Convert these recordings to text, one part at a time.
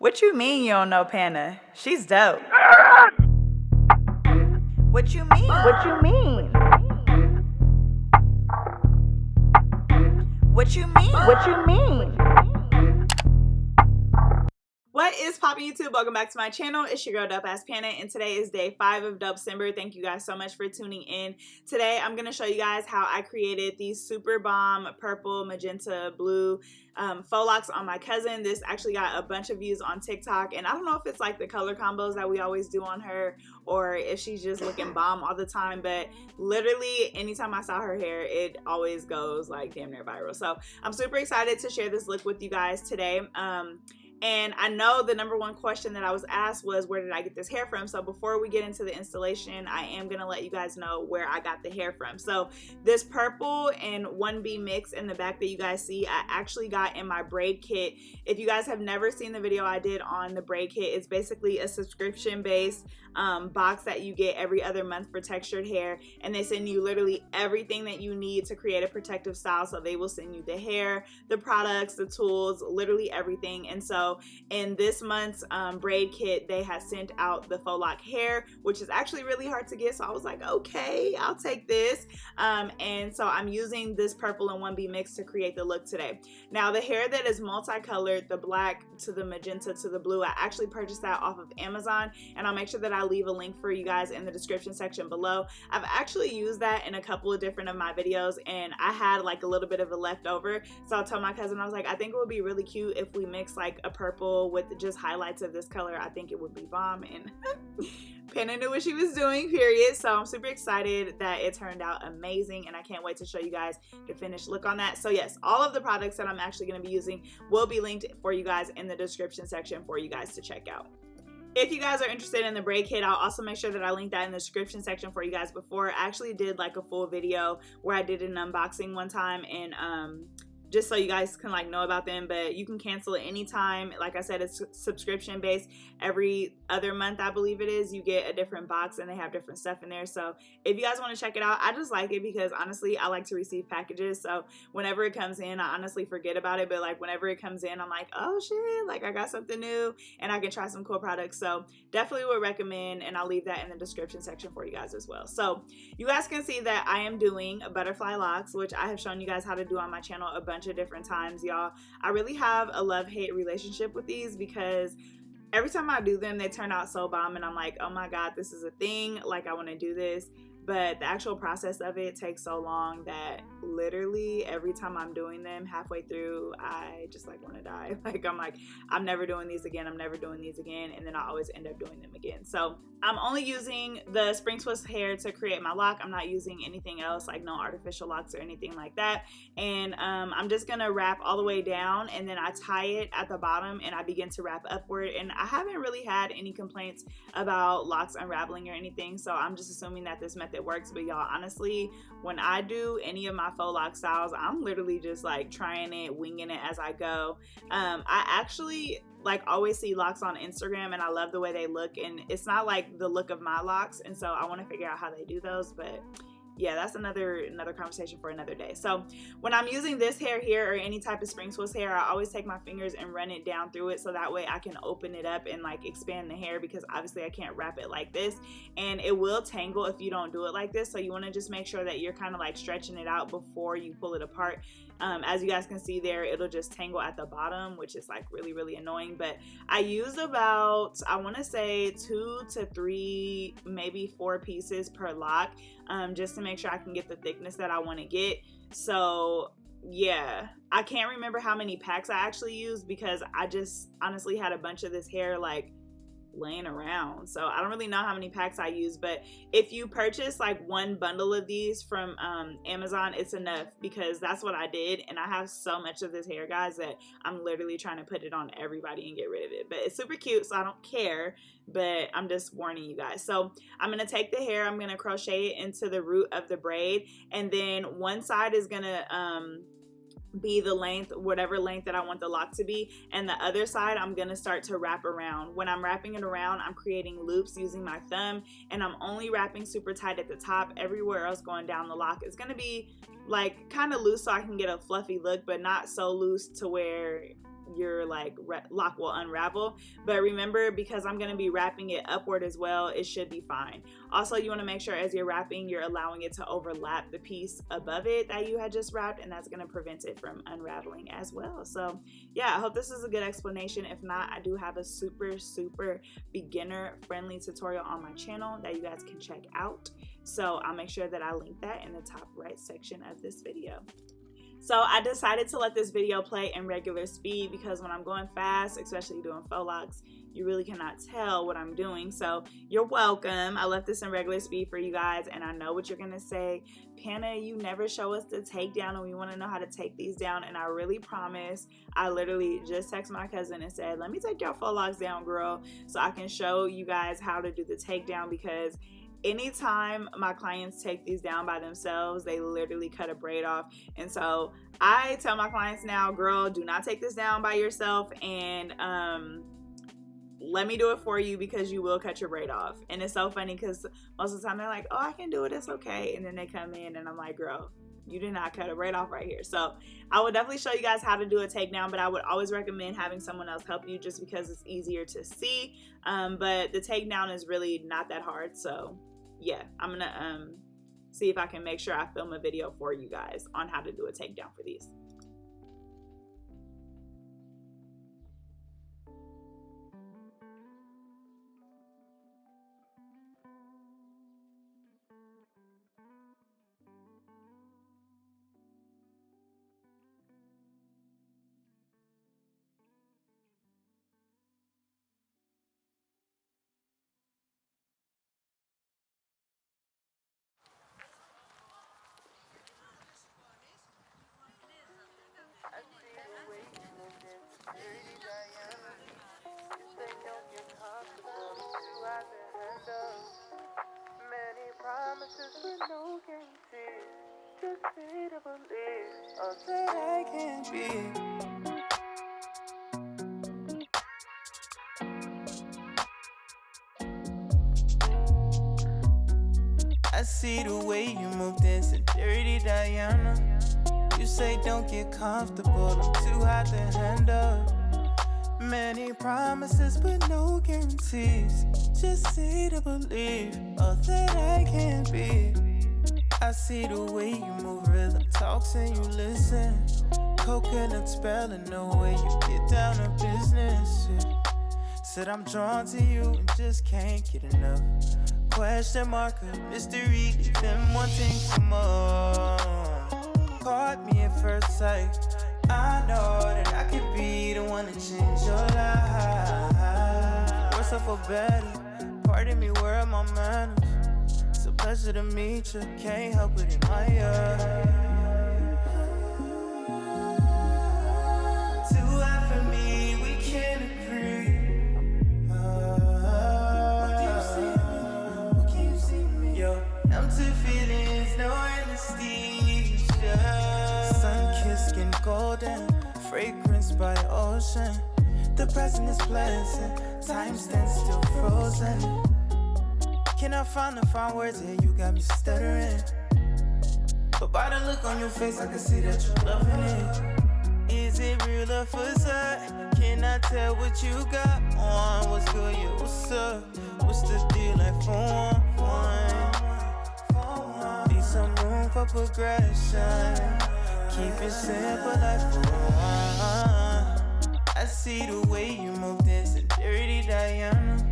What you mean you don't know Panna? She's dope. What you mean? What you mean? What you mean? What you mean? What is poppin' YouTube? Welcome back to my channel. It's your girl Dopeaxxpana, and today is day 5 of Dopecember. Thank you guys so much for tuning in. Today I'm gonna show you guys how I created these super bomb purple, magenta, blue faux locks on my cousin. This actually got a bunch of views on TikTok, and I don't know if it's like the color combos that we always do on her or if she's just looking bomb all the time, but literally anytime I saw her hair, it always goes like damn near viral. So I'm super excited to share this look with you guys today. And I know the number one question that I was asked was, where did I get this hair from? So before we get into the installation, I am going to let you guys know where I got the hair from. So this purple and 1B mix in the back that you guys see, I actually got in my braid kit. If you guys have never seen the video I did on the braid kit, it's basically a subscription-based box that you get every other month for textured hair. And they send you literally everything that you need to create a protective style. So they will send you the hair, the products, the tools, literally everything. And so in this month's braid kit, they had sent out the faux lock hair, which is actually really hard to get. So I was like, okay, I'll take this. And so I'm using this purple and 1B mix to create the look today. Now the hair that is multicolored, the black to the magenta to the blue, I actually purchased that off of Amazon, and I'll make sure that I leave a link for you guys in the description section below. I've actually used that in a couple of different of my videos, and I had like a little bit of a leftover. So I told my cousin, I was like, I think it would be really cute if we mix like a purple with just highlights of this color. I think it would be bomb. And Panna knew what she was doing, period. So I'm super excited that it turned out amazing, and I can't wait to show you guys the finished look on that. So yes, all of the products that I'm actually going to be using will be linked for you guys in the description section for you guys to check out. If you guys are interested in the braid kit, I'll also make sure that I link that in the description section for you guys. Before, I actually did like a full video where I did an unboxing one time, and just so you guys can like know about them, but you can cancel it anytime. Like I said, it's subscription based. Every other month, I believe it is, you get a different box and they have different stuff in there. So if you guys want to check it out, I just like it because honestly, I like to receive packages. So whenever it comes in, I honestly forget about it, but like whenever it comes in, I'm like, oh shit, like I got something new and I can try some cool products. So definitely would recommend, and I'll leave that in the description section for you guys as well. So you guys can see that I am doing butterfly locks, which I have shown you guys how to do on my channel a bunch of different times, y'all. I really have a love-hate relationship with these because every time I do them, they turn out so bomb, and I'm like, oh my god, this is a thing, like I want to do this. But the actual process of it takes so long that literally every time I'm doing them, halfway through, I just like want to die. Like I'm like, I'm never doing these again, I'm never doing these again, and then I always end up doing them again. So I'm only using the spring twist hair to create my lock. I'm not using anything else, like no artificial locks or anything like that. And I'm just gonna wrap all the way down, and then I tie it at the bottom and I begin to wrap upward. And I haven't really had any complaints about locks unraveling or anything, so I'm just assuming that this method works. But y'all, honestly, when I do any of my faux lock styles, I'm literally just like trying it, winging it as I go. I actually like always see locks on Instagram, and I love the way they look, and it's not like the look of my locks, and so I want to figure out how they do those. But yeah, that's another conversation for another day. So when I'm using this hair here or any type of spring twist hair, I always take my fingers and run it down through it, so that way I can open it up and like expand the hair, because obviously I can't wrap it like this and it will tangle if you don't do it like this. So you want to just make sure that you're kind of like stretching it out before you pull it apart. As you guys can see there, it'll just tangle at the bottom, which is like really annoying. But I used about, I want to say 2 to 3, maybe 4 pieces per lock, just to make sure I can get the thickness that I want to get. So yeah, I can't remember how many packs I actually used because I just honestly had a bunch of this hair like laying around, so I don't really know how many packs I use. But if you purchase like one bundle of these from Amazon, it's enough, because that's what I did, and I have so much of this hair, guys, that I'm literally trying to put it on everybody and get rid of it. But it's super cute, so I don't care, but I'm just warning you guys. So I'm gonna take the hair, I'm gonna crochet it into the root of the braid, and then one side is gonna be the length, whatever length that I want the lock to be, and the other side I'm gonna start to wrap around. When I'm wrapping it around, I'm creating loops using my thumb, and I'm only wrapping super tight at the top. Everywhere else going down the lock is gonna be like kind of loose so I can get a fluffy look, but not so loose to where your like lock will unravel. But remember, because I'm going to be wrapping it upward as well, it should be fine. Also, you want to make sure as you're wrapping, you're allowing it to overlap the piece above it that you had just wrapped, and that's going to prevent it from unraveling as well. So yeah, I hope this is a good explanation. If not, I do have a super beginner friendly tutorial on my channel that you guys can check out. So I'll make sure that I link that in the top right section of this video. So I decided to let this video play in regular speed because when I'm going fast, especially doing faux locks, you really cannot tell what I'm doing. So you're welcome. I left this in regular speed for you guys, and I know what you're gonna say. Pana, you never show us the takedown, and we want to know how to take these down. And I really promise. I literally just texted my cousin and said, let me take your faux locks down, girl, so I can show you guys how to do the takedown, because anytime my clients take these down by themselves, they literally cut a braid off. And so I tell my clients now, girl, do not take this down by yourself, and let me do it for you, because you will cut your braid off. And it's so funny because most of the time they're like, oh, I can do it, it's okay. And then they come in and I'm like, girl, you did not cut a braid off right here. So I would definitely show you guys how to do a takedown, but I would always recommend having someone else help you just because it's easier to see. But the takedown is really not that hard. So yeah, I'm gonna see if I can make sure I film a video for you guys on how to do a takedown for these. Promises with no guarantees. Just say to believe all that I can be. I see the way you move, dancing dirty Diana. You say don't get comfortable, I'm too hot to handle. Many promises but no guarantees. Just say to believe all that I can be. I see the way you move, rhythm talks and you listen. Coconut spelling the way you get down to business. Yeah. Said I'm drawn to you and just can't get enough. Question mark, a mystery, leaving wanting some more. Caught me at first sight. I know that I could be the one to change your life. Worse off for better. Pardon me, where are my manners? It's a pleasure to meet you. Can't help but admire. Too high for me, we can't agree. What can you see me? Yo, I'm two feelings, no anesthesia. Sun-kissed skin golden, fragrance by ocean. The present is pleasant, time stands still frozen. Can I find the fine words here? You got me stuttering. But by the look on your face, I can see that you're loving it. Is it real or facade? Can I tell what you got on? What's good, yeah, what's up? What's the deal, like for one? Need some room for progression. Keep it simple, like for one. I see the way you move, dancing dirty Diana.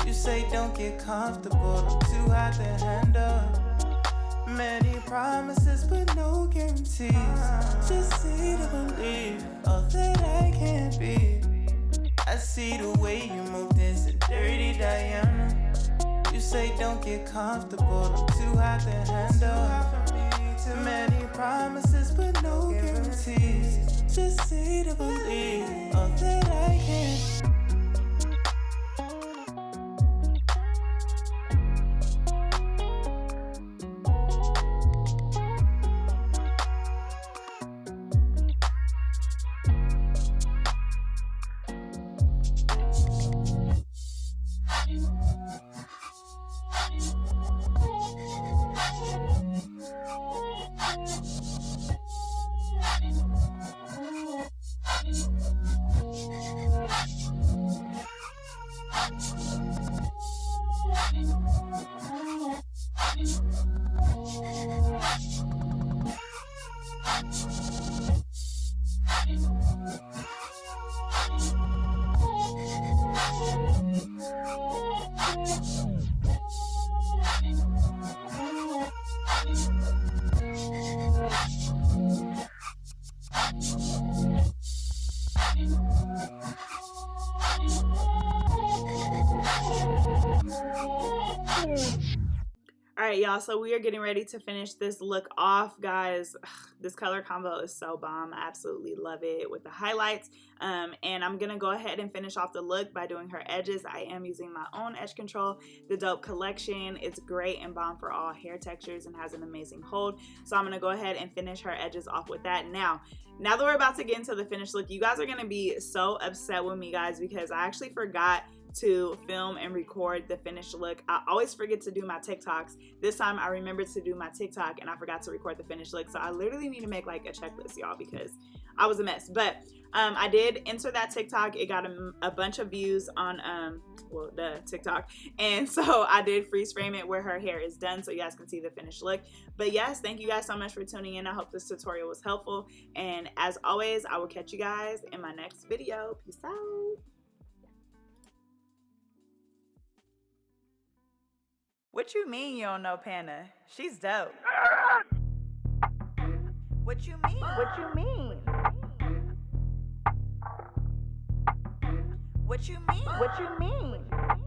You say don't get comfortable, I'm too hot to handle. Many promises but no guarantees. Just say to believe all that I can be. I see the way you move, dancing dirty Diana. You say don't get comfortable, I'm too hot to handle. Many promises but no guarantees. Just say to believe all that I can. All right, y'all, so we are getting ready to finish this look off, guys. Ugh, this color combo is so bomb. I absolutely love it with the highlights. And I'm gonna go ahead and finish off the look by doing her edges. I am using my own edge control, the Dope collection. It's great and bomb for all hair textures and has an amazing hold. So I'm gonna go ahead and finish her edges off with that. Now that we're about to get into the finished look, you guys are gonna be so upset with me, guys, because I actually forgot to film and record the finished look. I always forget to do my TikToks. This time I remembered to do my TikTok and I forgot to record the finished look. So I literally need to make like a checklist, y'all, because I was a mess. But I did enter that TikTok. It got a bunch of views on well, the TikTok, and so I did freeze frame it where her hair is done so you guys can see the finished look. But yes, thank you guys so much for tuning in. I hope this tutorial was helpful, and as always, I will catch you guys in my next video. Peace out. What you mean you don't know Pana? She's dope. What you mean? What you mean? What you mean? What you mean?